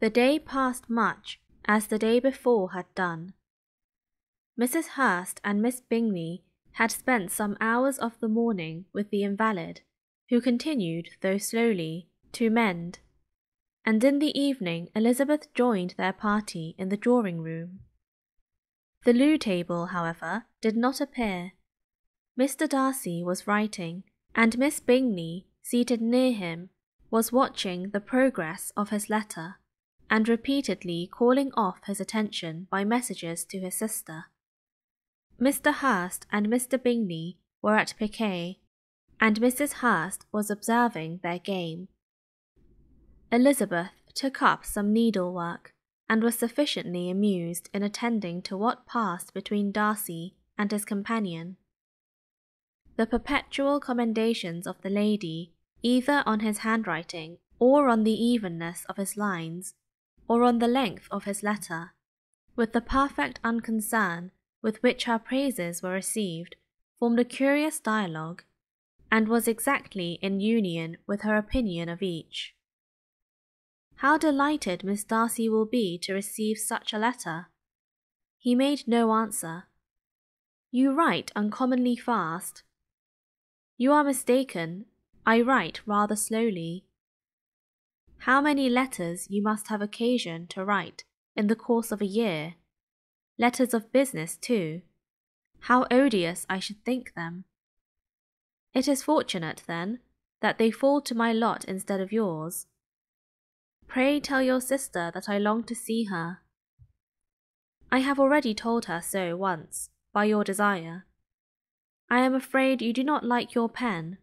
The day passed much as the day before had done. Mrs. Hurst and Miss Bingley had spent some hours of the morning with the invalid, who continued, though slowly, to mend, and in the evening Elizabeth joined their party in the drawing-room. The loo table, however, did not appear. Mr. Darcy was writing, and Miss Bingley, seated near him, was watching the progress of his letter, and repeatedly calling off his attention by messages to his sister. Mr. Hurst and Mr. Bingley were at piquet, and Mrs. Hurst was observing their game. Elizabeth took up some needlework, and was sufficiently amused in attending to what passed between Darcy and his companion. The perpetual commendations of the lady, either on his handwriting, or on the evenness of his lines, or on the length of his letter, with the perfect unconcern with which her praises were received, formed a curious dialogue, and was exactly in union with her opinion of each. How delighted Miss Darcy will be to receive such a letter! He made no answer. You write uncommonly fast. You are mistaken. I write rather slowly. How many letters you must have occasion to write in the course of a year! Letters of business, too. How odious I should think them! It is fortunate, then, that they fall to my lot instead of yours. Pray tell your sister that I long to see her. I have already told her so once, by your desire. I am afraid you do not like your pen.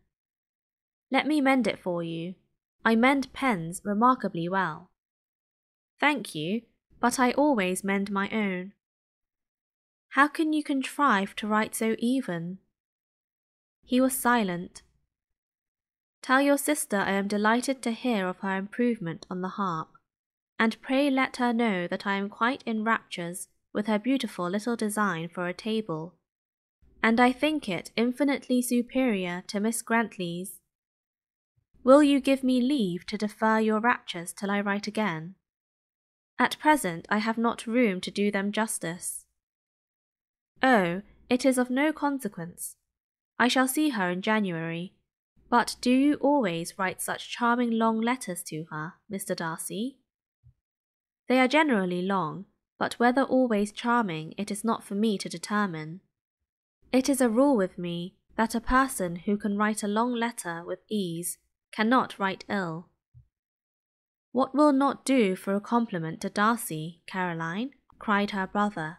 Let me mend it for you. I mend pens remarkably well. Thank you, but I always mend my own. How can you contrive to write so even? He was silent. Tell your sister I am delighted to hear of her improvement on the harp, and pray let her know that I am quite in raptures with her beautiful little design for a table, and I think it infinitely superior to Miss Grantley's. Will you give me leave to defer your raptures till I write again? At present I have not room to do them justice. Oh, it is of no consequence. I shall see her in January. But do you always write such charming long letters to her, Mr. Darcy? They are generally long, but whether always charming it is not for me to determine. It is a rule with me that a person who can write a long letter with ease cannot write ill. What will not do for a compliment to Darcy, Caroline? Cried her brother.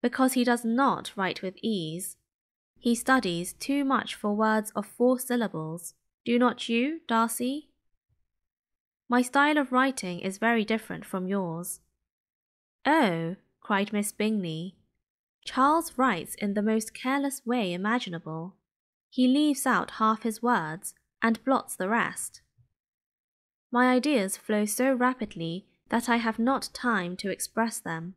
Because he does not write with ease. He studies too much for words of 4 syllables. Do not you, Darcy? My style of writing is very different from yours. Oh, cried Miss Bingley, Charles writes in the most careless way imaginable. He leaves out half his words and blots the rest. My ideas flow so rapidly that I have not time to express them,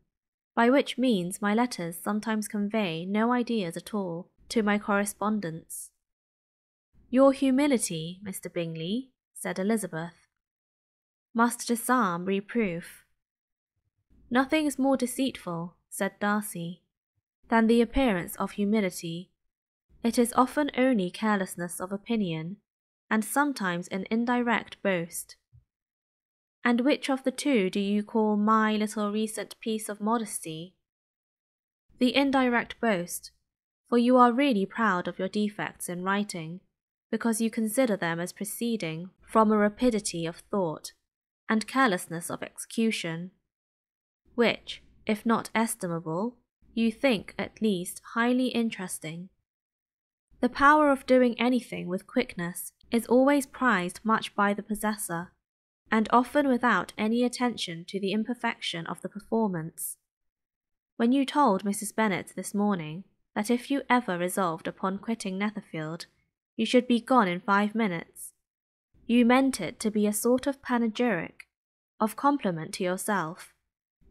by which means my letters sometimes convey no ideas at all to my correspondents. Your humility, Mr. Bingley, said Elizabeth, must disarm reproof. Nothing is more deceitful, said Darcy, than the appearance of humility. It is often only carelessness of opinion, and sometimes an indirect boast. And which of the two do you call my little recent piece of modesty? The indirect boast, for you are really proud of your defects in writing, because you consider them as proceeding from a rapidity of thought and carelessness of execution, which, if not estimable, you think at least highly interesting. The power of doing anything with quickness is always prized much by the possessor, and often without any attention to the imperfection of the performance. When you told Mrs. Bennet this morning that if you ever resolved upon quitting Netherfield, you should be gone in 5 minutes, you meant it to be a sort of panegyric, of compliment to yourself,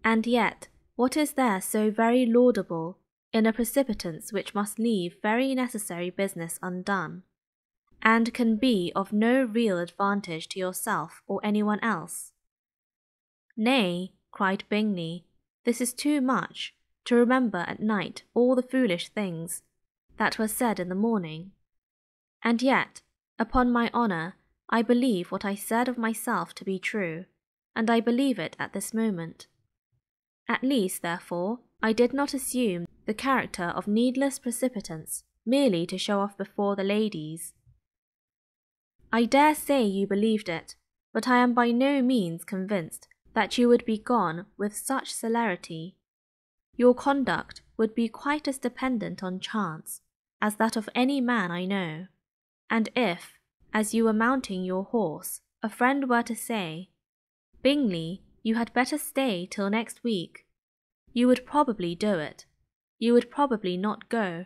and yet what is there so very laudable in a precipitance which must leave very necessary business undone, and can be of no real advantage to yourself or anyone else? Nay, cried Bingley, this is too much, to remember at night all the foolish things that were said in the morning. And yet, upon my honour, I believe what I said of myself to be true, and I believe it at this moment. At least, therefore, I did not assume the character of needless precipitance merely to show off before the ladies. I dare say you believed it, but I am by no means convinced that you would be gone with such celerity. Your conduct would be quite as dependent on chance as that of any man I know, and if, as you were mounting your horse, a friend were to say, Bingley, you had better stay till next week, you would probably do it, you would probably not go,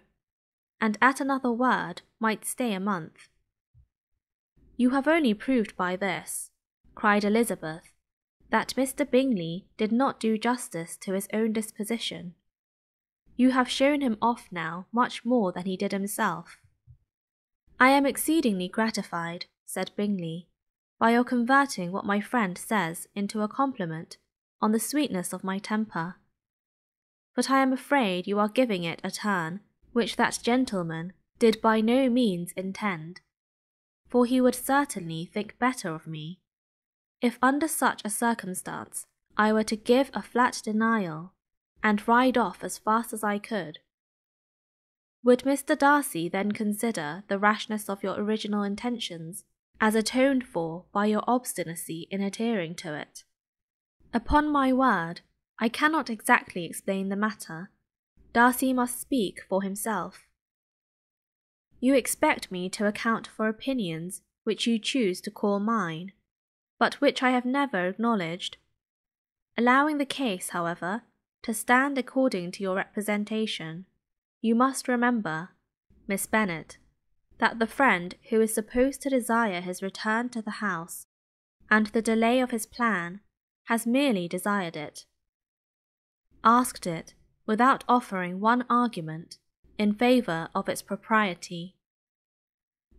and at another word might stay a month. You have only proved by this, cried Elizabeth, that Mr. Bingley did not do justice to his own disposition. You have shown him off now much more than he did himself. I am exceedingly gratified, said Bingley, by your converting what my friend says into a compliment on the sweetness of my temper. But I am afraid you are giving it a turn which that gentleman did by no means intend, for he would certainly think better of me, if under such a circumstance I were to give a flat denial, and ride off as fast as I could. Would Mr. Darcy then consider the rashness of your original intentions as atoned for by your obstinacy in adhering to it? Upon my word, I cannot exactly explain the matter. Darcy must speak for himself. You expect me to account for opinions which you choose to call mine, but which I have never acknowledged. Allowing the case, however, to stand according to your representation, you must remember, Miss Bennet, that the friend who is supposed to desire his return to the house, and the delay of his plan, has merely desired it, asked it without offering one argument in favour of its propriety.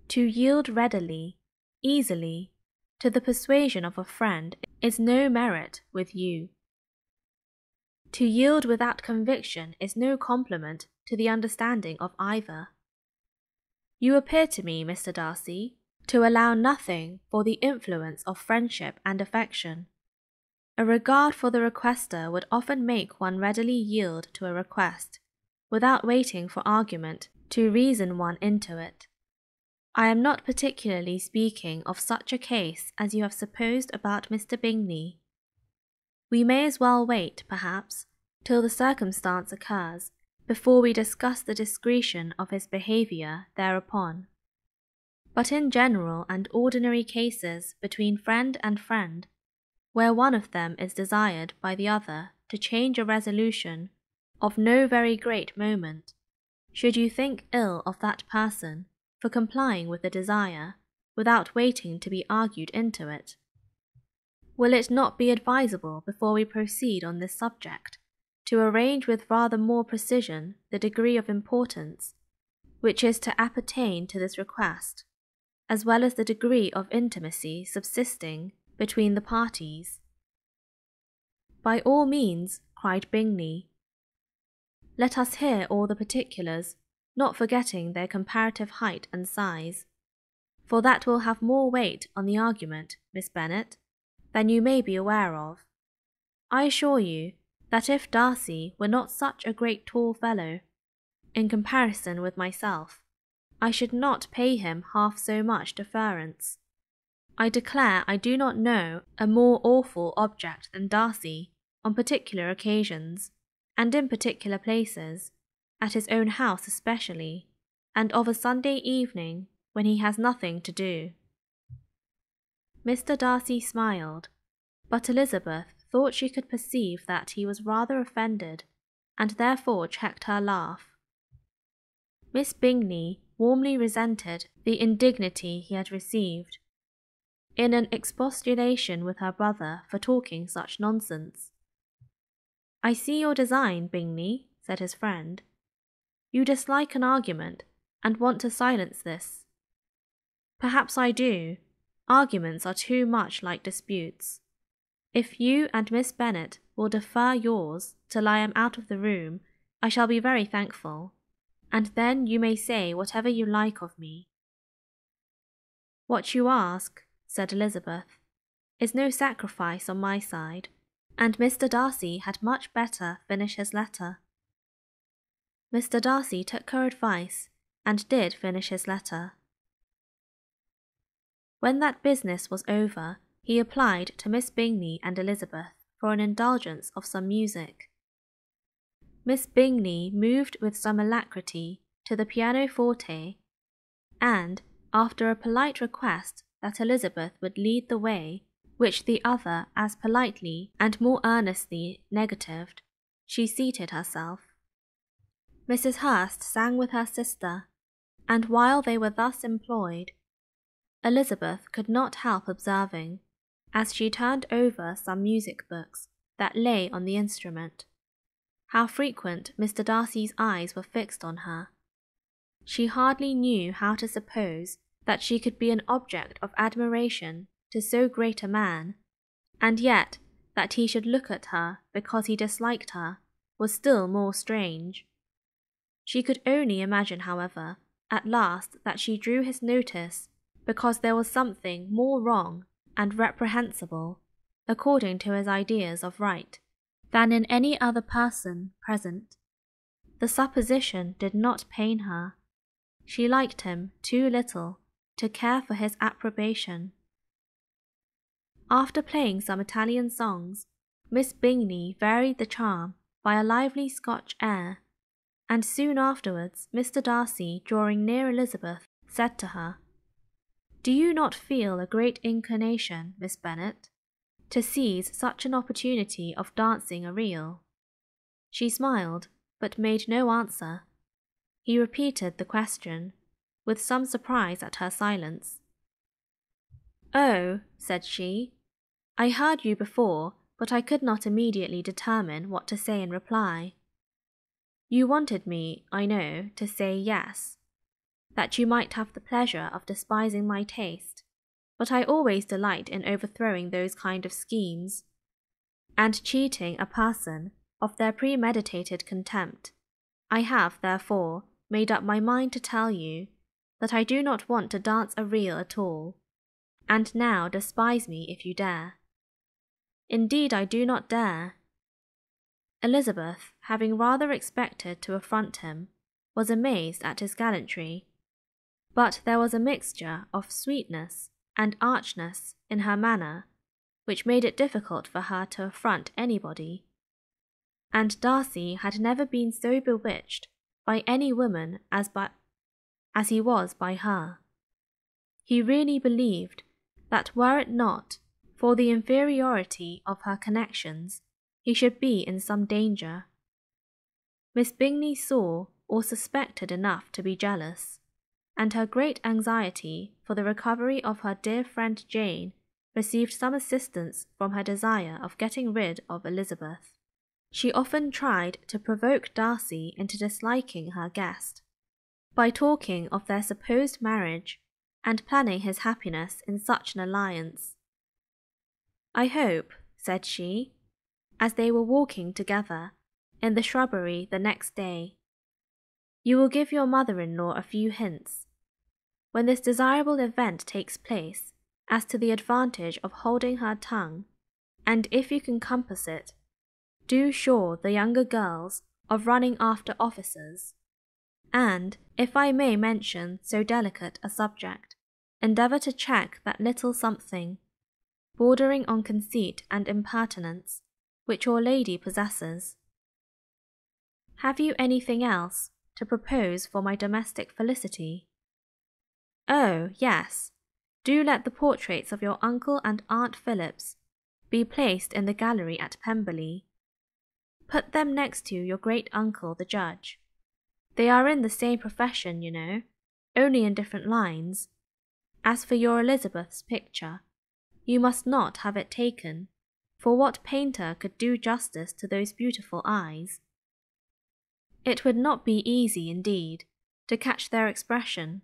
To yield readily, easily, to the persuasion of a friend is no merit with you. To yield without conviction is no compliment to the understanding of either. You appear to me, Mr. Darcy, to allow nothing for the influence of friendship and affection. A regard for the requester would often make one readily yield to a request, without waiting for argument to reason one into it. I am not particularly speaking of such a case as you have supposed about Mr. Bingley. We may as well wait, perhaps, till the circumstance occurs, before we discuss the discretion of his behaviour thereupon. But in general and ordinary cases between friend and friend, where one of them is desired by the other to change a resolution of no very great moment, should you think ill of that person for complying with the desire, without waiting to be argued into it? Will it not be advisable, before we proceed on this subject, to arrange with rather more precision the degree of importance which is to appertain to this request, as well as the degree of intimacy subsisting between the parties? By all means, cried Bingley. Let us hear all the particulars, not forgetting their comparative height and size, for that will have more weight on the argument, Miss Bennet, than you may be aware of. I assure you that if Darcy were not such a great tall fellow, in comparison with myself, I should not pay him half so much deference. I declare I do not know a more awful object than Darcy on particular occasions, and in particular places, at his own house especially, and of a Sunday evening when he has nothing to do. Mr. Darcy smiled, but Elizabeth thought she could perceive that he was rather offended, and therefore checked her laugh. Miss Bingley warmly resented the indignity he had received, in an expostulation with her brother for talking such nonsense. I see your design, Bingley, said his friend. You dislike an argument, and want to silence this. Perhaps I do. Arguments are too much like disputes. If you and Miss Bennet will defer yours till I am out of the room, I shall be very thankful, and then you may say whatever you like of me." "What you ask," said Elizabeth, "is no sacrifice on my side, and Mr. Darcy had much better finish his letter." Mr. Darcy took her advice, and did finish his letter. When that business was over, he applied to Miss Bingley and Elizabeth for an indulgence of some music. Miss Bingley moved with some alacrity to the pianoforte, and, after a polite request that Elizabeth would lead the way, which the other as politely and more earnestly negatived, she seated herself. Mrs. Hurst sang with her sister, and while they were thus employed, Elizabeth could not help observing, as she turned over some music books that lay on the instrument, how frequent Mr. Darcy's eyes were fixed on her. She hardly knew how to suppose that she could be an object of admiration to so great a man, and yet that he should look at her because he disliked her was still more strange. She could only imagine, however, at last that she drew his notice because there was something more wrong and reprehensible, according to his ideas of right, than in any other person present. The supposition did not pain her. She liked him too little to care for his approbation. After playing some Italian songs, Miss Bingley varied the charm by a lively Scotch air, and soon afterwards Mr. Darcy, drawing near Elizabeth, said to her, "Do you not feel a great inclination, Miss Bennet, to seize such an opportunity of dancing a reel?" She smiled, but made no answer. He repeated the question, with some surprise at her silence. "Oh," said she, "I heard you before, but I could not immediately determine what to say in reply. You wanted me, I know, to say yes, that you might have the pleasure of despising my taste, but I always delight in overthrowing those kind of schemes, and cheating a person of their premeditated contempt. I have, therefore, made up my mind to tell you that I do not want to dance a reel at all, and now despise me if you dare. Indeed, I do not dare." Elizabeth, having rather expected to affront him, was amazed at his gallantry, but there was a mixture of sweetness and archness in her manner which made it difficult for her to affront anybody, and Darcy had never been so bewitched by any woman as he was by her. He really believed that were it not for the inferiority of her connections, he should be in some danger. Miss Bingley saw or suspected enough to be jealous, and her great anxiety for the recovery of her dear friend Jane received some assistance from her desire of getting rid of Elizabeth. She often tried to provoke Darcy into disliking her guest, by talking of their supposed marriage and planning his happiness in such an alliance. "I hope," said she, as they were walking together in the shrubbery the next day, "you will give your mother-in-law a few hints, when this desirable event takes place, as to the advantage of holding her tongue, and if you can compass it, do assure the younger girls of running after officers, and, if I may mention so delicate a subject, endeavour to check that little something, bordering on conceit and impertinence, which your lady possesses. Have you anything else to propose for my domestic felicity? Oh, yes, do let the portraits of your uncle and Aunt Phillips be placed in the gallery at Pemberley. Put them next to your great-uncle the judge. They are in the same profession, you know, only in different lines. As for your Elizabeth's picture, you must not have it taken, for what painter could do justice to those beautiful eyes? It would not be easy, indeed, to catch their expression,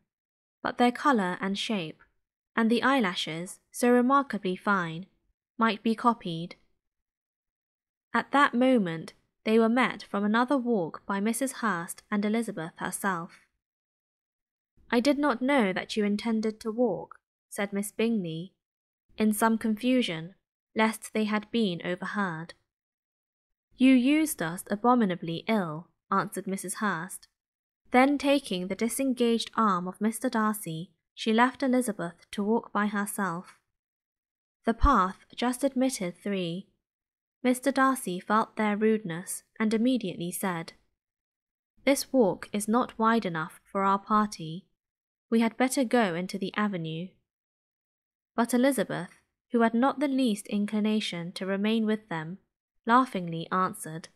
but their colour and shape, and the eyelashes, so remarkably fine, might be copied, At that moment, they were met from another walk by Mrs. Hurst and Elizabeth herself. "I did not know that you intended to walk," said Miss Bingley, in some confusion, lest they had been overheard. "You used us abominably ill," answered Mrs. Hurst. Then taking the disengaged arm of Mr. Darcy, she left Elizabeth to walk by herself. The path just admitted 3. Mr. Darcy felt their rudeness, and immediately said, "This walk is not wide enough for our party. We had better go into the avenue." But Elizabeth, who had not the least inclination to remain with them, laughingly answered,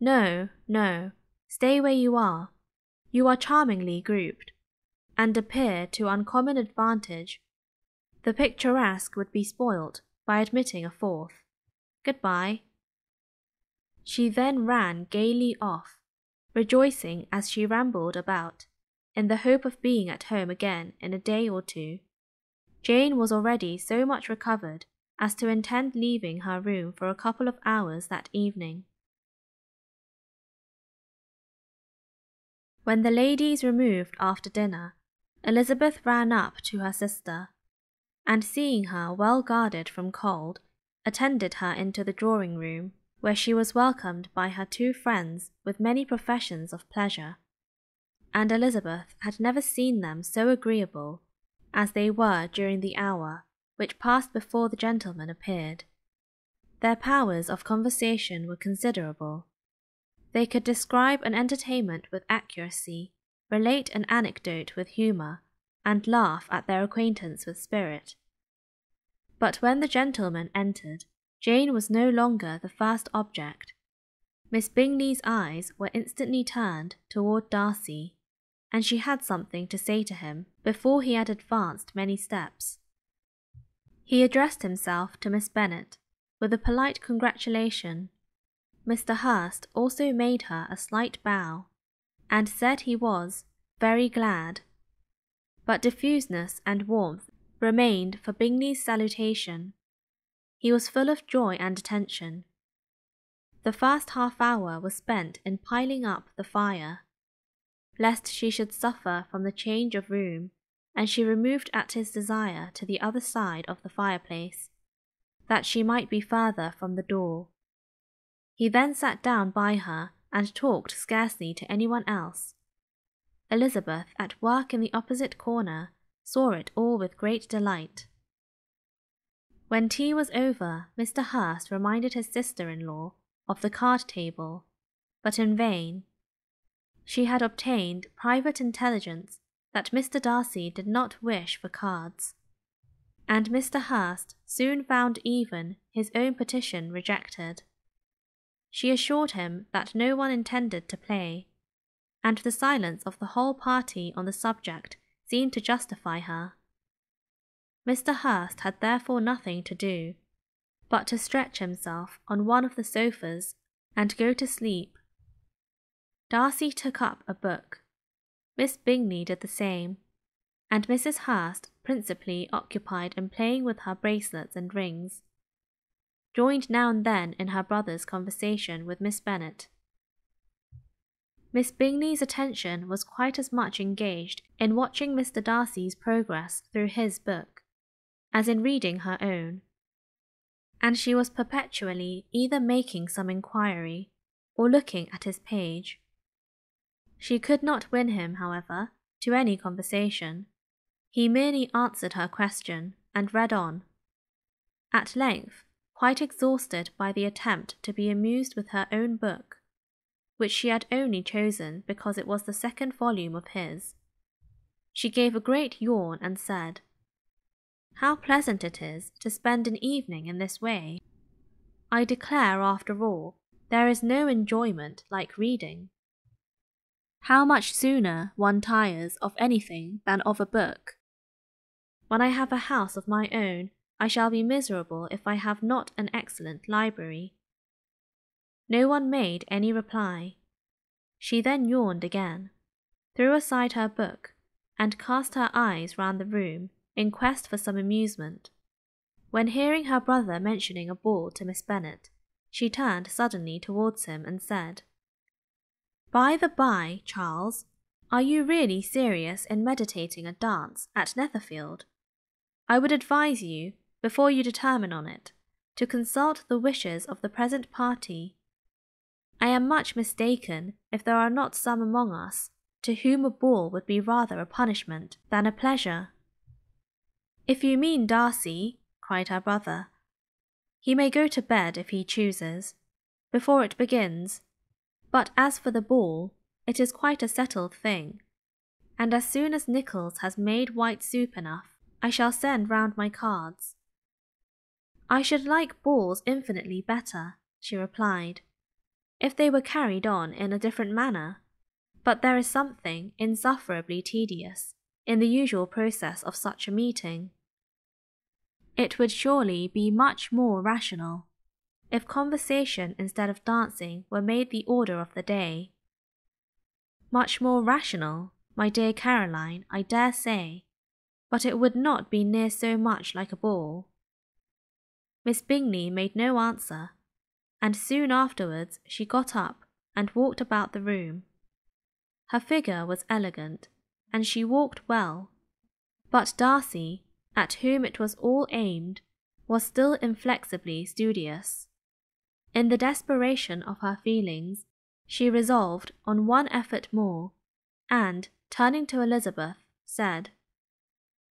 "No, no, stay where you are. You are charmingly grouped, and appear to uncommon advantage. The picturesque would be spoilt by admitting a 4th. Goodbye." She then ran gaily off, rejoicing as she rambled about, in the hope of being at home again in a day or 2. Jane was already so much recovered as to intend leaving her room for a couple of hours that evening. When the ladies removed after dinner, Elizabeth ran up to her sister, and seeing her well guarded from cold, attended her into the drawing-room, where she was welcomed by her 2 friends with many professions of pleasure, and Elizabeth had never seen them so agreeable as they were during the hour which passed before the gentlemen appeared. Their powers of conversation were considerable. They could describe an entertainment with accuracy, relate an anecdote with humour, and laugh at their acquaintance with spirit. But when the gentlemen entered, Jane was no longer the first object. Miss Bingley's eyes were instantly turned toward Darcy, and she had something to say to him before he had advanced many steps. He addressed himself to Miss Bennet with a polite congratulation. Mr. Hurst also made her a slight bow, and said he was very glad, but diffuseness and warmth remained for Bingley's salutation. He was full of joy and attention. The first half-hour was spent in piling up the fire, lest she should suffer from the change of room, and she removed at his desire to the other side of the fireplace, that she might be further from the door. He then sat down by her and talked scarcely to anyone else. Elizabeth, at work in the opposite corner, saw it all with great delight. When tea was over, Mr. Hurst reminded his sister-in-law of the card-table, but in vain. She had obtained private intelligence that Mr. Darcy did not wish for cards, and Mr. Hurst soon found even his own petition rejected. She assured him that no one intended to play, and the silence of the whole party on the subject seemed to justify her. Mr. Hurst had therefore nothing to do but to stretch himself on one of the sofas and go to sleep. Darcy took up a book. Miss Bingley did the same, and Mrs. Hurst, principally occupied in playing with her bracelets and rings, joined now and then in her brother's conversation with Miss Bennet. Miss Bingley's attention was quite as much engaged in watching Mr. Darcy's progress through his book as in reading her own, and she was perpetually either making some inquiry or looking at his page. She could not win him, however, to any conversation. He merely answered her question and read on. At length, quite exhausted by the attempt to be amused with her own book, which she had only chosen because it was the 2nd volume of his, she gave a great yawn and said, "How pleasant it is to spend an evening in this way! I declare, after all, there is no enjoyment like reading. How much sooner one tires of anything than of a book. When I have a house of my own, I shall be miserable if I have not an excellent library." No one made any reply. She then yawned again, threw aside her book, and cast her eyes round the room in quest for some amusement, when hearing her brother mentioning a ball to Miss Bennet, she turned suddenly towards him and said, "By the by, Charles, are you really serious in meditating a dance at Netherfield? I would advise you, before you determine on it, to consult the wishes of the present party. I am much mistaken if there are not some among us to whom a ball would be rather a punishment than a pleasure." "If you mean Darcy," cried her brother, "he may go to bed if he chooses, before it begins, but as for the ball, it is quite a settled thing, and as soon as Nicholas has made white soup enough, I shall send round my cards." "I should like balls infinitely better," she replied, "if they were carried on in a different manner, but there is something insufferably tedious in the usual process of such a meeting. It would surely be much more rational if conversation instead of dancing were made the order of the day." "Much more rational, my dear Caroline, I dare say, but it would not be near so much like a ball." Miss Bingley made no answer, and soon afterwards she got up and walked about the room. Her figure was elegant, and she walked well, but Darcy, at whom it was all aimed, was still inflexibly studious. In the desperation of her feelings, she resolved on one effort more, and, turning to Elizabeth, said,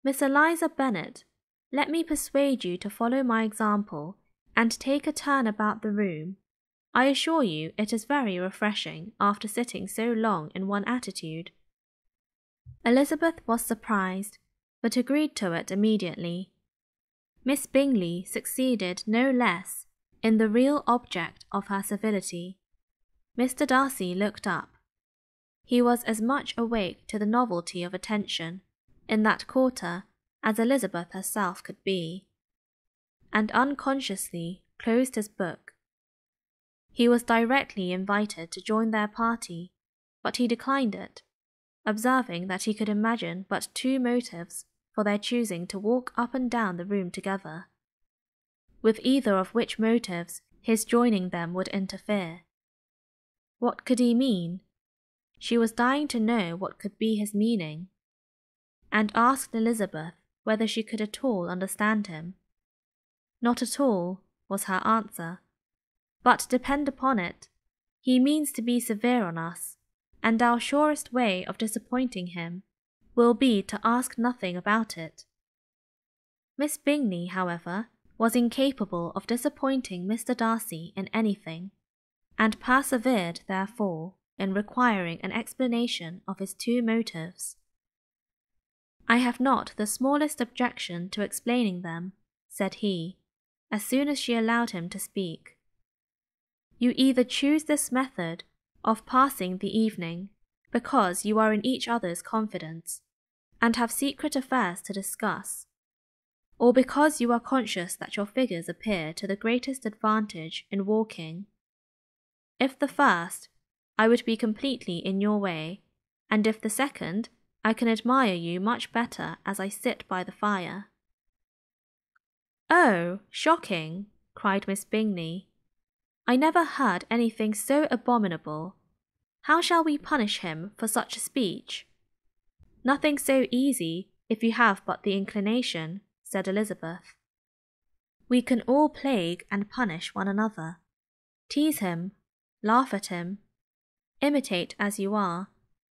"Miss Eliza Bennet, let me persuade you to follow my example and take a turn about the room. I assure you it is very refreshing after sitting so long in one attitude." Elizabeth was surprised, but agreed to it immediately. Miss Bingley succeeded no less in the real object of her civility. Mr. Darcy looked up. He was as much awake to the novelty of attention in that quarter as Elizabeth herself could be, and unconsciously closed his book. He was directly invited to join their party, but he declined it, observing that he could imagine but two motives for their choosing to walk up and down the room together, with either of which motives his joining them would interfere. What could he mean? She was dying to know what could be his meaning, and asked Elizabeth whether she could at all understand him. "Not at all," was her answer, "but depend upon it, he means to be severe on us, and our surest way of disappointing him will be to ask nothing about it." Miss Bingley, however, was incapable of disappointing Mr. Darcy in anything, and persevered, therefore, in requiring an explanation of his two motives. "I have not the smallest objection to explaining them," said he, as soon as she allowed him to speak. "You either choose this method of passing the evening because you are in each other's confidence, and have secret affairs to discuss, or because you are conscious that your figures appear to the greatest advantage in walking. If the first, I would be completely in your way, and if the second, I can admire you much better as I sit by the fire." "Oh, shocking!" cried Miss Bingley. "I never heard anything so abominable. How shall we punish him for such a speech?" "Nothing so easy, if you have but the inclination," said Elizabeth. "We can all plague and punish one another. Tease him, laugh at him, imitate as you are,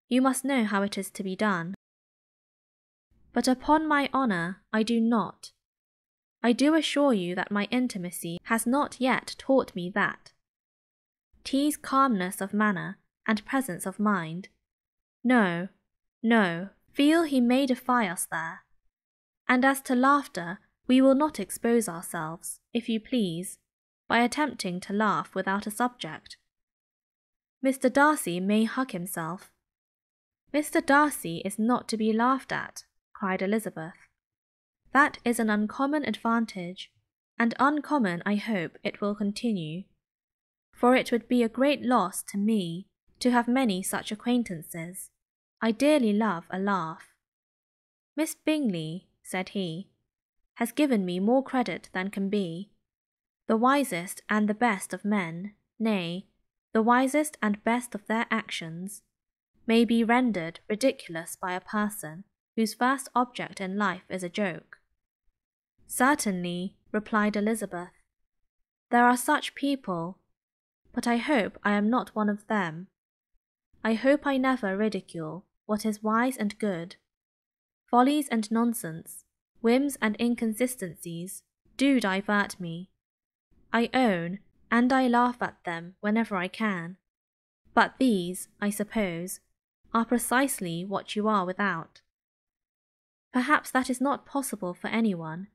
you must know how it is to be done. But upon my honour, I do not. I do assure you that my intimacy has not yet taught me that. Tease calmness of manner and presence of mind. No, no, feel he may defy us there. And as to laughter, we will not expose ourselves, if you please, by attempting to laugh without a subject. Mr. Darcy may hug himself." "Mr. Darcy is not to be laughed at," cried Elizabeth. "That is an uncommon advantage, and uncommon I hope it will continue, for it would be a great loss to me to have many such acquaintances. I dearly love a laugh. Miss Bingley," said he, "has given me more credit than can be. the wisest and the best of men, nay, the wisest and best of their actions, may be rendered ridiculous by a person whose first object in life is a joke. Certainly, replied Elizabeth, there are such people, but I hope I am not one of them. I hope I never ridicule what is wise and good. Follies and nonsense, whims and inconsistencies do divert me. I own, and I laugh at them whenever I can. But these, I suppose, are precisely what you are without. Perhaps that is not possible for anyone,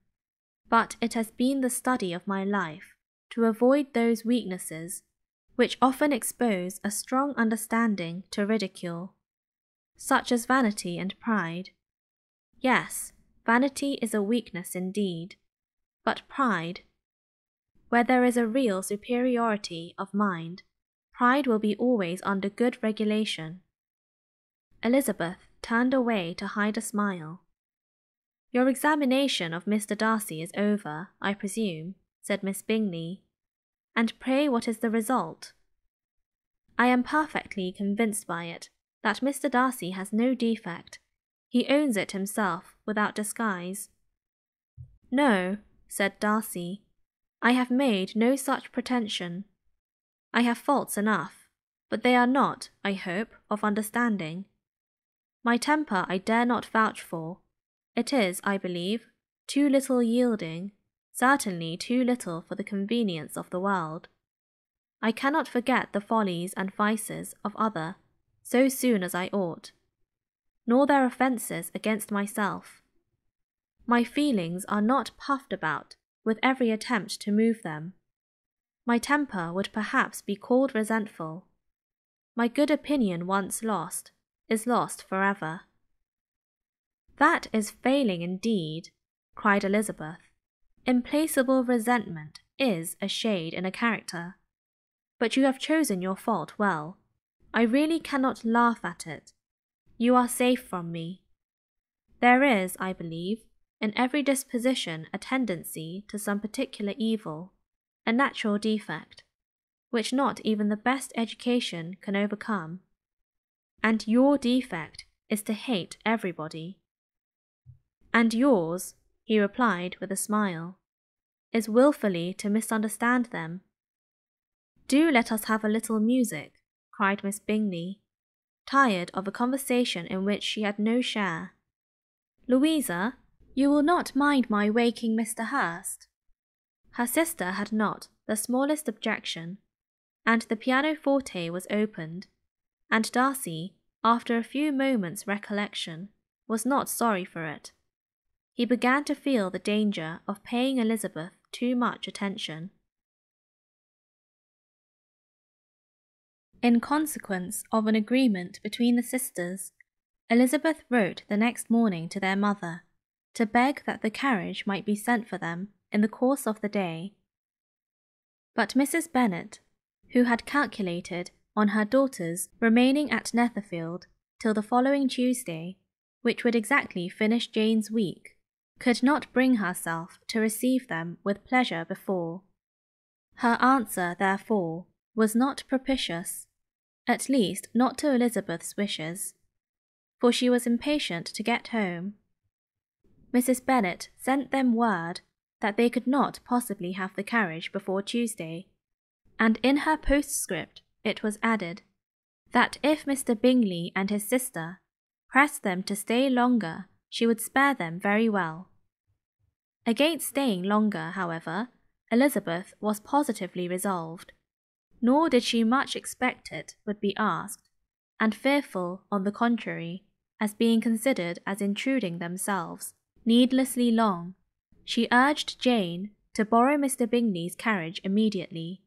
but it has been the study of my life to avoid those weaknesses which often expose a strong understanding to ridicule, such as vanity and pride. Yes, vanity is a weakness indeed, but pride, where there is a real superiority of mind, pride will be always under good regulation. Elizabeth turned away to hide a smile. Your examination of Mr. Darcy is over, I presume, said Miss Bingley. And pray what is the result? I am perfectly convinced by it that Mr. Darcy has no defect. He owns it himself without disguise. No, said Darcy, I have made no such pretension. I have faults enough, but they are not, I hope, of understanding. My temper I dare not vouch for. It is, I believe, too little yielding, certainly too little for the convenience of the world. I cannot forget the follies and vices of other so soon as I ought, nor their offences against myself. My feelings are not puffed about with every attempt to move them. My temper would perhaps be called resentful. My good opinion once lost is lost forever. That is failing indeed, cried Elizabeth. Implacable resentment is a shade in a character. But you have chosen your fault well. I really cannot laugh at it. You are safe from me. There is, I believe, in every disposition a tendency to some particular evil, a natural defect, which not even the best education can overcome. And your defect is to hate everybody. And yours, he replied with a smile, is wilfully to misunderstand them. Do let us have a little music, cried Miss Bingley, tired of a conversation in which she had no share. Louisa, you will not mind my waking Mr. Hurst? Her sister had not the smallest objection, and the pianoforte was opened, and Darcy, after a few moments' recollection, was not sorry for it. He began to feel the danger of paying Elizabeth too much attention. In consequence of an agreement between the sisters, Elizabeth wrote the next morning to their mother to beg that the carriage might be sent for them in the course of the day. But Mrs. Bennet, who had calculated on her daughters remaining at Netherfield till the following Tuesday, which would exactly finish Jane's week, could not bring herself to receive them with pleasure before. Her answer, therefore, was not propitious, at least not to Elizabeth's wishes, for she was impatient to get home. Mrs. Bennet sent them word that they could not possibly have the carriage before Tuesday, and in her postscript it was added that if Mr. Bingley and his sister pressed them to stay longer, she would spare them very well. Against staying longer, however, Elizabeth was positively resolved, nor did she much expect it would be asked, and fearful, on the contrary, as being considered as intruding themselves needlessly long, she urged Jane to borrow Mr. Bingley's carriage immediately,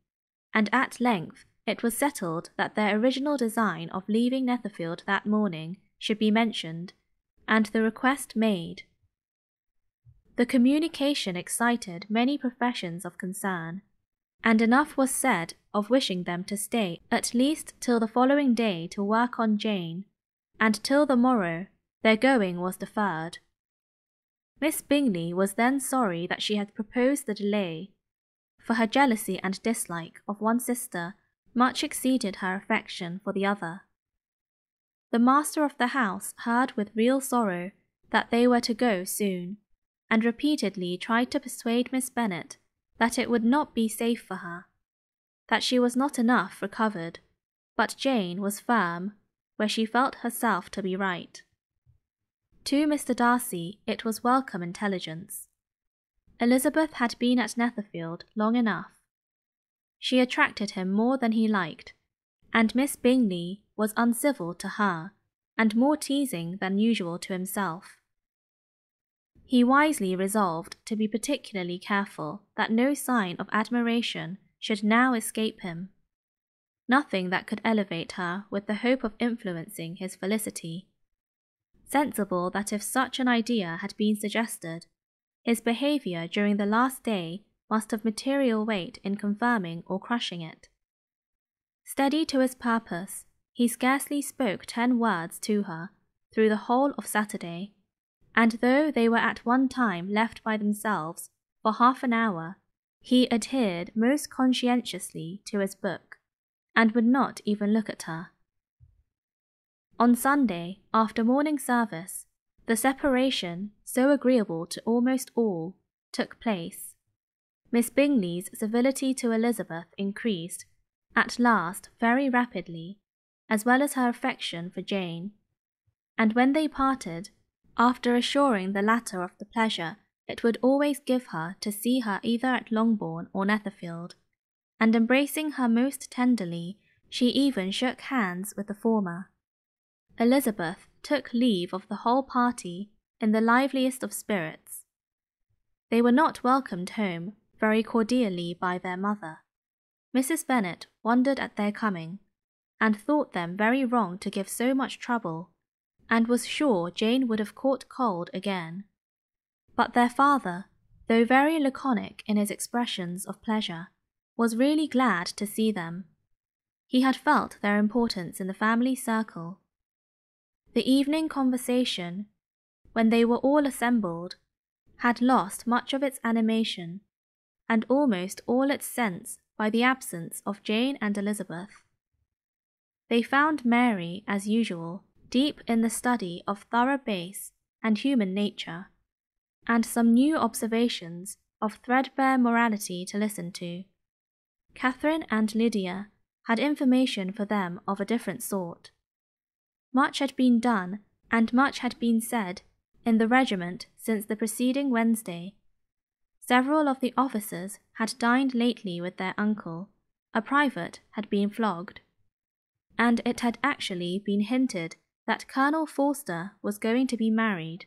and at length it was settled that their original design of leaving Netherfield that morning should be mentioned, and the request made. The communication excited many professions of concern, and enough was said of wishing them to stay at least till the following day to work on Jane, and till the morrow their going was deferred. Miss Bingley was then sorry that she had proposed the delay, for her jealousy and dislike of one sister much exceeded her affection for the other. The master of the house heard with real sorrow that they were to go soon, and repeatedly tried to persuade Miss Bennet that it would not be safe for her, that she was not enough recovered, but Jane was firm where she felt herself to be right. To Mr. Darcy it was welcome intelligence. Elizabeth had been at Netherfield long enough. She attracted him more than he liked, and Miss Bingley was uncivil to her, and more teasing than usual to himself. He wisely resolved to be particularly careful that no sign of admiration should now escape him, nothing that could elevate her with the hope of influencing his felicity. Sensible that if such an idea had been suggested, his behaviour during the last day must have material weight in confirming or crushing it. Steady to his purpose, he scarcely spoke 10 words to her through the whole of Saturday, and though they were at one time left by themselves for half an hour, he adhered most conscientiously to his book, and would not even look at her. On Sunday, after morning service, the separation, so agreeable to almost all, took place. Miss Bingley's civility to Elizabeth increased, at last very rapidly, as well as her affection for Jane, and when they parted, after assuring the latter of the pleasure it would always give her to see her either at Longbourn or Netherfield, and embracing her most tenderly, she even shook hands with the former, Elizabeth took leave of the whole party in the liveliest of spirits. They were not welcomed home very cordially by their mother. Mrs. Bennet wondered at their coming, and thought them very wrong to give so much trouble, and was sure Jane would have caught cold again. But their father, though very laconic in his expressions of pleasure, was really glad to see them. He had felt their importance in the family circle. The evening conversation, when they were all assembled, had lost much of its animation, and almost all its sense by the absence of Jane and Elizabeth. They found Mary, as usual, deep in the study of thorough base and human nature, and some new observations of threadbare morality to listen to. Catherine and Lydia had information for them of a different sort. Much had been done, and much had been said, in the regiment since the preceding Wednesday. Several of the officers had dined lately with their uncle, a private had been flogged, and it had actually been hinted that Colonel Forster was going to be married.